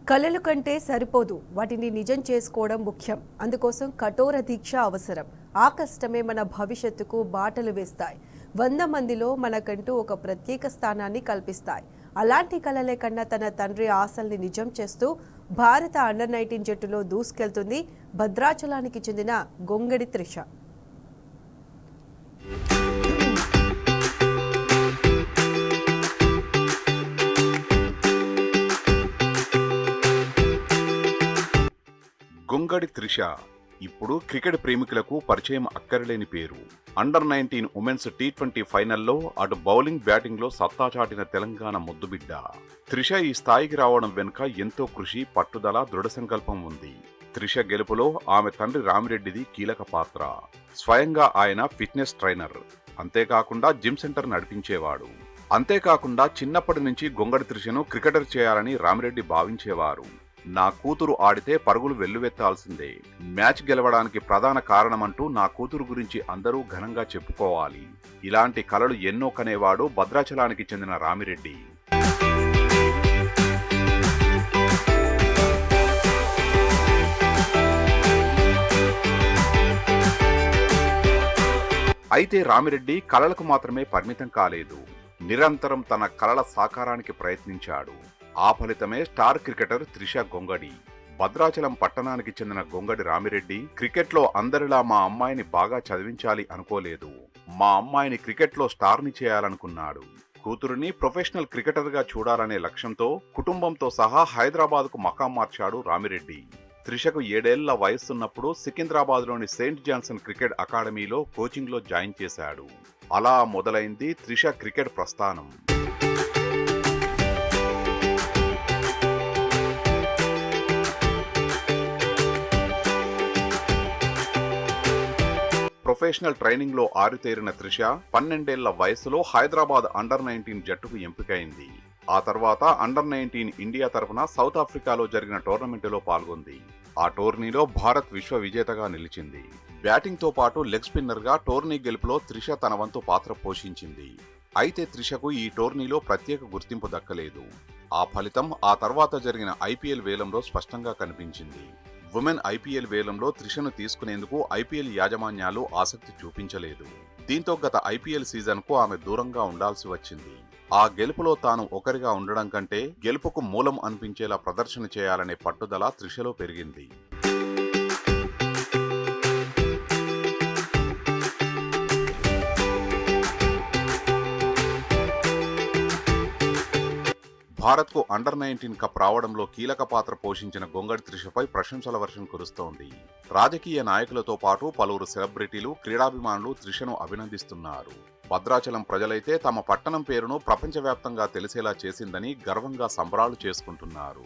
కలలు కంటే సరిపోదు, వాటిని నిజం చేసుకోవడం ముఖ్యం. అందుకోసం కఠోర దీక్ష అవసరం. ఆ కష్టమే మన భవిష్యత్తుకు బాటలు వేస్తాయి. 100 మందిలో మనకంటూ ఒక ప్రత్యేక స్థానాన్ని కల్పిస్తాయి. అలాంటి కలలే కన్నా తన తండ్రి ఆశల్ని నిజం చేస్తూ భారత అండర్-19 జట్టులో దూసుకెళ్తుంది భద్రాచలానికి చెందిన గొంగడి త్రిష. గొంగడి త్రిష ఇప్పుడు క్రికెట్ ప్రేమికులకు పరిచయం అక్కరలేని పేరు. అండర్-19 ఉమెన్స్ T20 ఫైనల్లో అటు బౌలింగ్ బ్యాటింగ్లో సత్తా చాటిన తెలంగాణ ముద్దుబిడ్డ. త్రిష ఈ స్థాయికి రావడం వెనుక ఎంతో కృషి, పట్టుదల, దృఢ సంకల్పం ఉంది. త్రిష గెలుపులో ఆమె తండ్రి రామిరెడ్డిది కీలక పాత్ర. స్వయంగా ఆయన ఫిట్నెస్ ట్రైనర్. అంతేకాకుండా జిమ్ సెంటర్ నడిపించేవాడు. అంతేకాకుండా చిన్నప్పటి నుంచి గొంగడి త్రిషను క్రికెటర్ చేయాలని రామిరెడ్డి భావించేవారు. నా కూతురు ఆడితే పరుగులు వెల్లువెత్తాల్సిందే, మ్యాచ్ గెలవడానికి ప్రధాన కారణమంటూ నా కూతురు గురించి అందరూ ఘనంగా చెప్పుకోవాలి. ఇలాంటి కలలు ఎన్నో కనేవాడు భద్రాచలానికి చెందిన రామిరెడ్డి. అయితే రామిరెడ్డి కలలకు మాత్రమే పరిమితం కాలేదు. నిరంతరం తన కలల సాకారానికి ప్రయత్నించాడు. ఆ ఫలితమే స్టార్ క్రికెటర్ త్రిష గొంగడి. భద్రాచలం పట్టణానికి చెందిన గొంగడి రామిరెడ్డి క్రికెట్లో అందరిలా మా అమ్మాయిని బాగా చదివించాలి అనుకోలేదు. మా అమ్మాయిని క్రికెట్లో స్టార్ని చేయాలనుకున్నాడు. కూతురుని ప్రొఫెషనల్ క్రికెటర్గా చూడాలనే లక్ష్యంతో కుటుంబంతో సహా హైదరాబాద్కు మకాం మార్చాడు రామిరెడ్డి. త్రిషకు 7 ఏళ్ల వయస్సున్నప్పుడు సికింద్రాబాద్లోని సెయింట్ జాన్సన్ క్రికెట్ అకాడమీలో కోచింగ్లో జాయిన్ చేశాడు. అలా మొదలైంది త్రిష క్రికెట్ ప్రస్థానం. ప్రొఫెషనల్ ట్రైనింగ్ లో ఆరితేరిన త్రిష 12 ఏళ్ల వయసులో హైదరాబాద్ అండర్-19 జట్టుకు ఎంపికైంది. ఆ తర్వాత అండర్-19 ఇండియా తరఫున సౌత్ ఆఫ్రికాలో జరిగిన టోర్నమెంటులో పాల్గొంది. ఆ టోర్నీలో భారత్ విశ్వ విజేతగా నిలిచింది. బ్యాటింగ్ తో పాటు లెగ్ స్పిన్నర్ గా టోర్నీ గెలుపులో త్రిష తన వంతు పాత్ర పోషించింది. అయితే త్రిషకు ఈ టోర్నీలో ప్రత్యేక గుర్తింపు దక్కలేదు. ఆ ఫలితం ఆ తర్వాత జరిగిన IPL వేలంలో స్పష్టంగా కనిపించింది. ఉమెన్ IPL వేలంలో త్రిషను తీసుకునేందుకు IPL యాజమాన్యాలు ఆసక్తి చూపించలేదు. దీంతో గత IPL సీజన్కు ఆమె దూరంగా ఉండాల్సి వచ్చింది. ఆ గెలుపులో తాను ఒకరిగా ఉండడం కంటే గెలుపుకు మూలం అనిపించేలా ప్రదర్శన చేయాలనే పట్టుదల త్రిషలో పెరిగింది. భారత్కు అండర్-19 కప్ రావడంలో కీలక పాత్ర పోషించిన గొంగడి త్రిషపై ప్రశంసల వర్షం కురుస్తోంది. రాజకీయ నాయకులతో పాటు పలువురు సెలబ్రిటీలు, క్రీడాభిమానులు త్రిషను అభినందిస్తున్నారు. భద్రాచలం ప్రజలైతే తమ పట్టణం పేరును ప్రపంచవ్యాప్తంగా తెలిసేలా చేసిందని గర్వంగా సంబరాలు చేసుకుంటున్నారు.